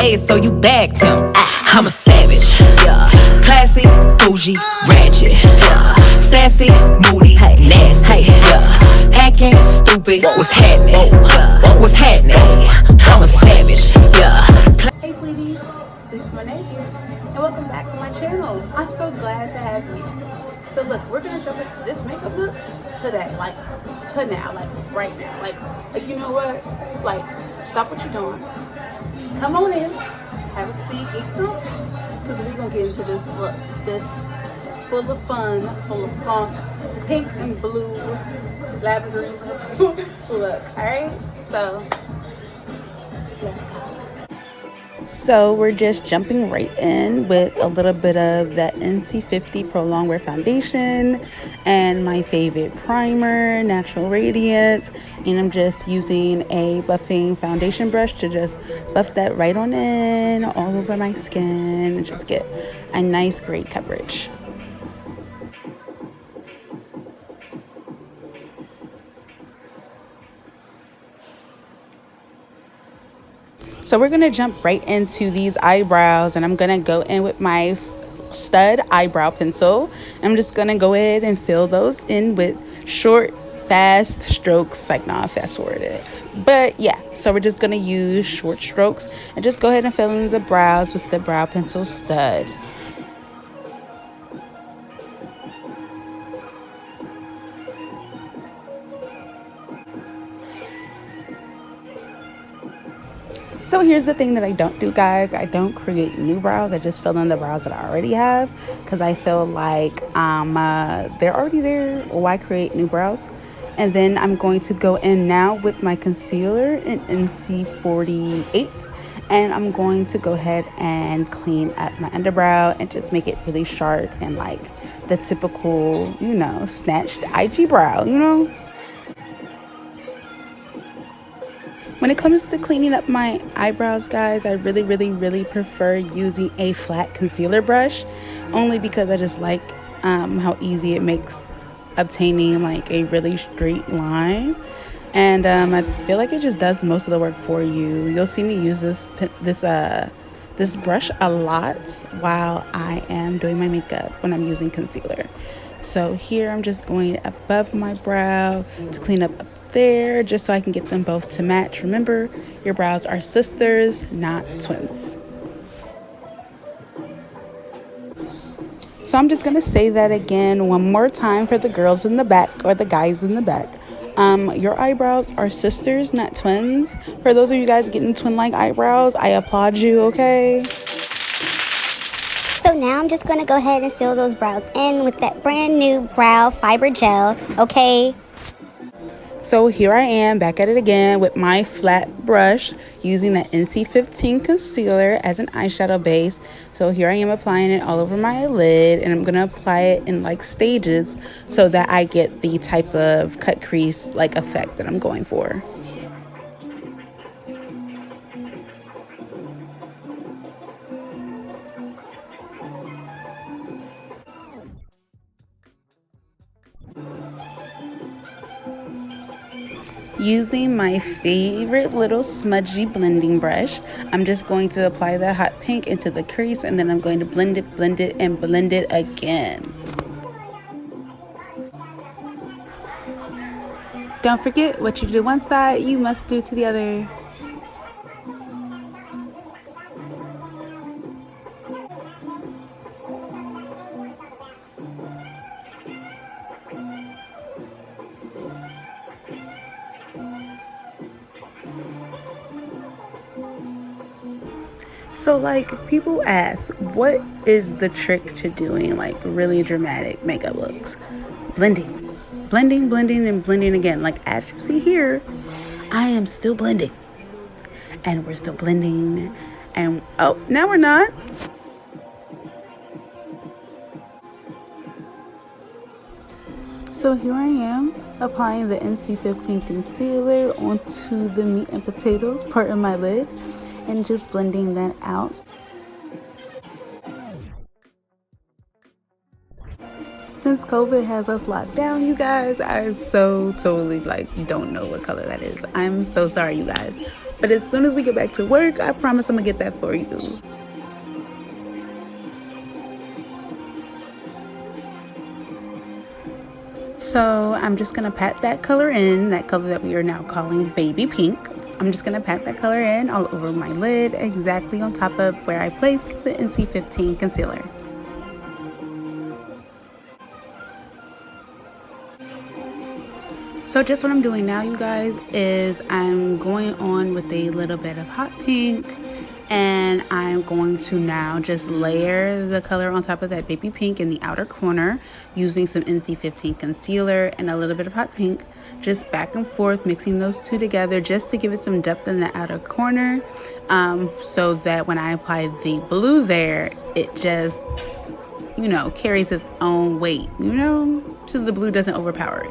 ass, so you bagged him. I'm a savage, classy, bougie, ratchet, sassy, moody, nasty, hacking, stupid. What's happening? What's happening? I'm a savage, Hey sweeties, Sweet Monet here, and welcome back to my channel. I'm so glad to have you. So look, we're gonna jump into this makeup look today, like to now, like right now, like you know what? Like stop what you're doing. Come on in, have a seat, get comfy, because we're gonna get into this look, this full of fun, full of funk, pink and blue, lavender look. All right, so let's go. So we're just jumping right in with a little bit of that NC50 Pro Longwear foundation and my favorite primer, Natural Radiance, and I'm just using a buffing foundation brush to just buff that right on in all over my skin and just get a nice great coverage. So we're going to jump right into these eyebrows, and I'm going to go in with my stud eyebrow pencil. I'm just going to go ahead and fill those in with short, fast strokes, like not fast forwarded. But yeah, so we're just going to use short strokes and just go ahead and fill in the brows with the brow pencil stud. So here's the thing that I don't do, guys. I don't create new brows. I just fill in the brows that I already have because I feel like they're already there. Why create new brows? And then I'm going to go in now with my concealer in NC48, and I'm going to go ahead and clean up my underbrow and just make it really sharp and like the typical, you know, snatched IG brow, you know. When it comes to cleaning up my eyebrows, guys, I really prefer using a flat concealer brush, only because I just like how easy it makes obtaining like a really straight line. And I feel like it just does most of the work for you. You'll see me use this brush a lot while I am doing my makeup when I'm using concealer. So here I'm just going above my brow to clean up there, just so I can get them both to match. Remember, your brows are sisters, not twins. So I'm just gonna say that again one more time for the girls in the back or the guys in the back. Your eyebrows are sisters, not twins. For those of you guys getting twin-like eyebrows, I applaud you, okay? So now I'm just gonna go ahead and seal those brows in with that brand new brow fiber gel, okay? So here I am back at it again with my flat brush using the NC15 concealer as an eyeshadow base. So here I am applying it all over my lid, and I'm going to apply it in like stages so that I get the type of cut crease like effect that I'm going for. Using my favorite little smudgy blending brush, I'm just going to apply the hot pink into the crease, and then I'm going to blend it, and blend it again. Don't forget, what you do one side, you must do to the other. So like people ask, what is the trick to doing like really dramatic makeup looks? Blending, and blending again. Like as you see here, I am still blending, and we're still blending, and oh, now we're not. So here I am applying the NC15 concealer onto the meat and potatoes part of my lid and just blending that out. Since COVID has us locked down, you guys, I so totally like don't know what color that is. I'm so sorry, you guys. But as soon as we get back to work, I promise I'm gonna get that for you. So I'm just gonna pat that color in, that color that we are now calling baby pink. I'm just gonna pat that color in all over my lid, exactly on top of where I placed the NC15 concealer. So just what I'm doing now, you guys, is I'm going on with a little bit of hot pink, and I'm going to now just layer the color on top of that baby pink in the outer corner using some NC15 concealer and a little bit of hot pink, just back and forth, mixing those two together just to give it some depth in the outer corner, so that when I apply the blue there, it just, you know, carries its own weight, you know, so the blue doesn't overpower it.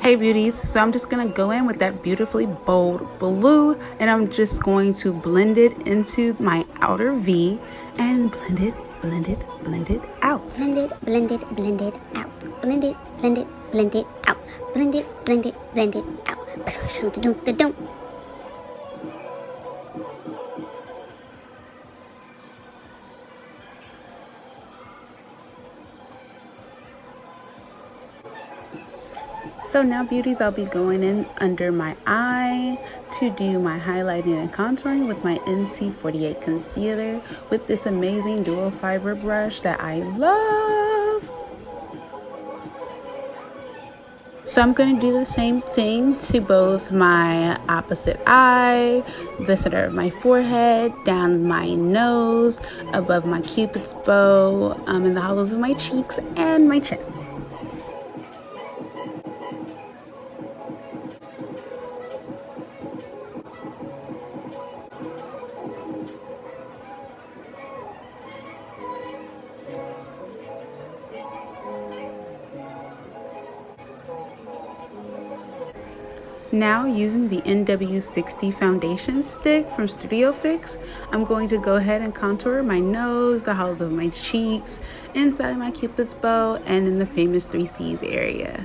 Hey beauties, so I'm just gonna go in with that beautifully bold blue, and I'm just going to blend it into my outer V and blend it out. Blend it out. Blend it out. Blend it out. Blend it out. So now beauties, I'll be going in under my eye to do my highlighting and contouring with my NC48 concealer with this amazing dual fiber brush that I love. So I'm going to do the same thing to both my opposite eye, the center of my forehead, down my nose, above my cupid's bow, in the hollows of my cheeks and my chin. Now, using the NW60 foundation stick from Studio Fix, I'm going to go ahead and contour my nose, the hollows of my cheeks, inside my cupid's bow, and in the famous 3C's area.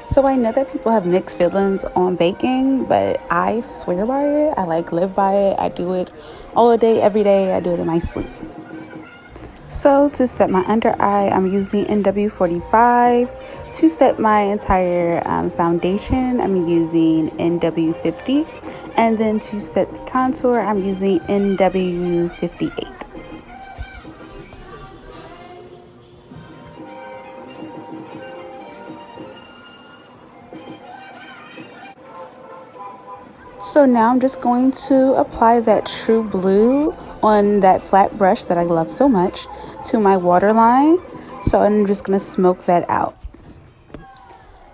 So I know that people have mixed feelings on baking, but I swear by it. I live by it. I do it all day, every day. I do it in my sleep. So to set my under eye, I'm using NW45. To set my entire foundation, I'm using NW50. And then to set the contour, I'm using NW58. So now I'm just going to apply that true blue on that flat brush that I love so much to my waterline. So I'm just going to smoke that out.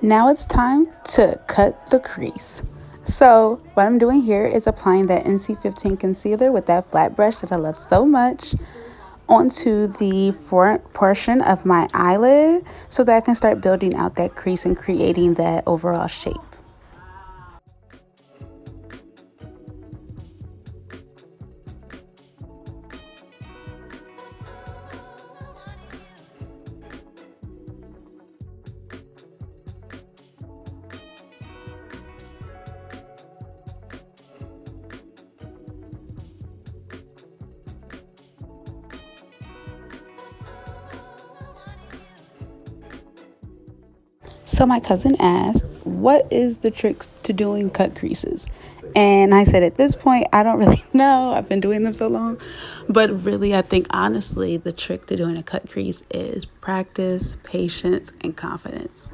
Now it's time to cut the crease. So what I'm doing here is applying that NC15 concealer with that flat brush that I love so much onto the front portion of my eyelid so that I can start building out that crease and creating that overall shape. So my cousin asked, what is the tricks to doing cut creases? And I said, at this point, I don't really know. I've been doing them so long. But really, I think honestly, the trick to doing a cut crease is practice, patience, and confidence.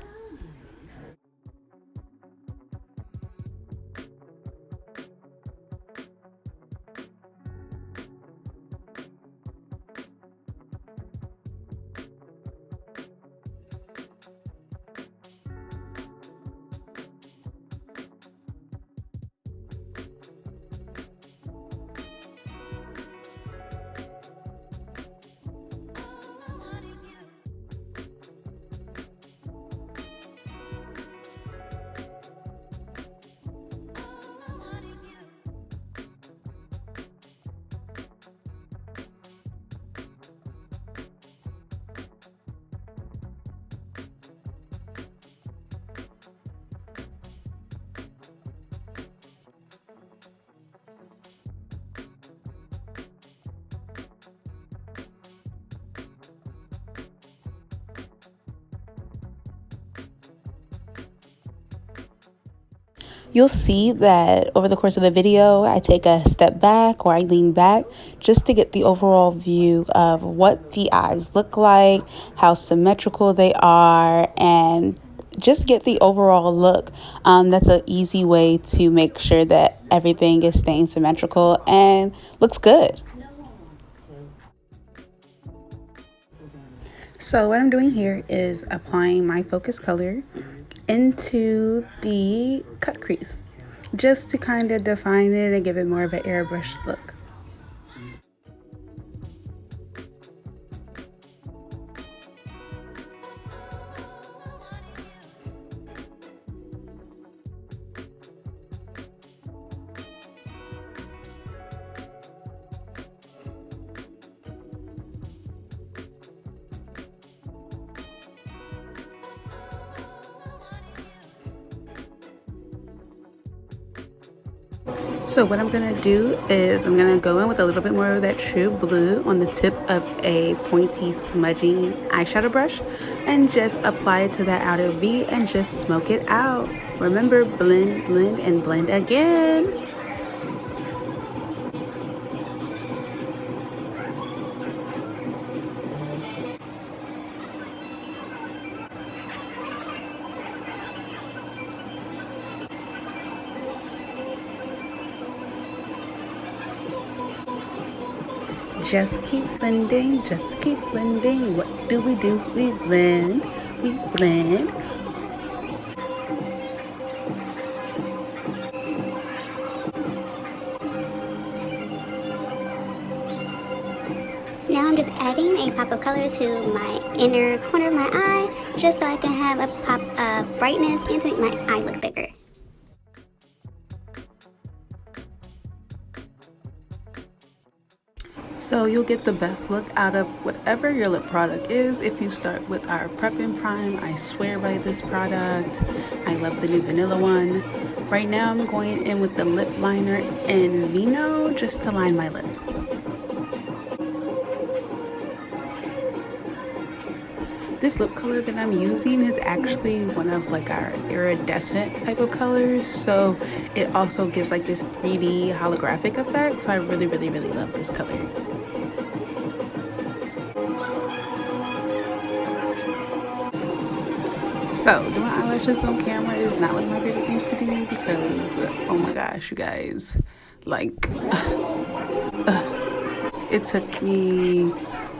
You'll see that over the course of the video, I take a step back or I lean back just to get the overall view of what the eyes look like, how symmetrical they are, and just get the overall look. That's an easy way to make sure that everything is staying symmetrical and looks good. So what I'm doing here is applying my focus color into the cut crease just to kind of define it and give it more of an airbrushed look. So what I'm gonna do is I'm gonna go in with a little bit more of that true blue on the tip of a pointy smudging eyeshadow brush and just apply it to that outer V and just smoke it out. Remember, blend, blend, and blend again. Just keep blending, just keep blending. What do? We blend, we blend. Now I'm just adding a pop of color to my inner corner of my eye, just so I can have a pop of brightness and to make my eye look bigger. So you'll get the best look out of whatever your lip product is if you start with our Prep and Prime. I swear by this product. I love the new vanilla one. Right now I'm going in with the lip liner in Vino just to line my lips. This lip color that I'm using is actually one of like our iridescent type of colors, so it also gives like this 3D holographic effect. So I really love this color. So doing eyelashes on camera is not one of my favorite things to do because, oh my gosh, you guys, like it took me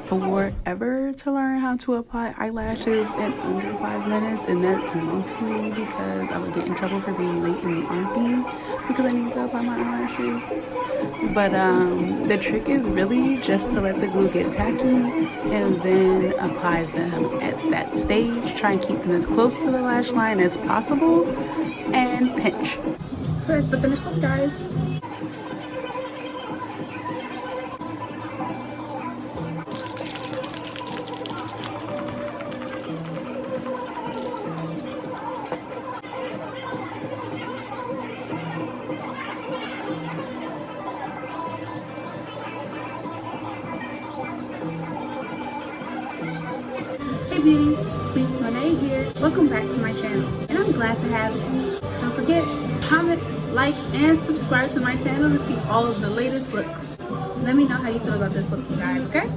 forever to learn how to apply eyelashes in under 5 minutes, and that's mostly because I would get in trouble for being late in the RP because I need to apply my eyelashes. But the trick is really just to let the glue get tacky and then apply them at that stage. Try and keep them as close to the lash line as possible and pinch. So that's the finished look, guys. Hey beauties, Sweets Monet here. Welcome back to my channel, and I'm glad to have you. Don't forget, comment, like, and subscribe to my channel to see all of the latest looks. Let me know how you feel about this look, you guys, okay?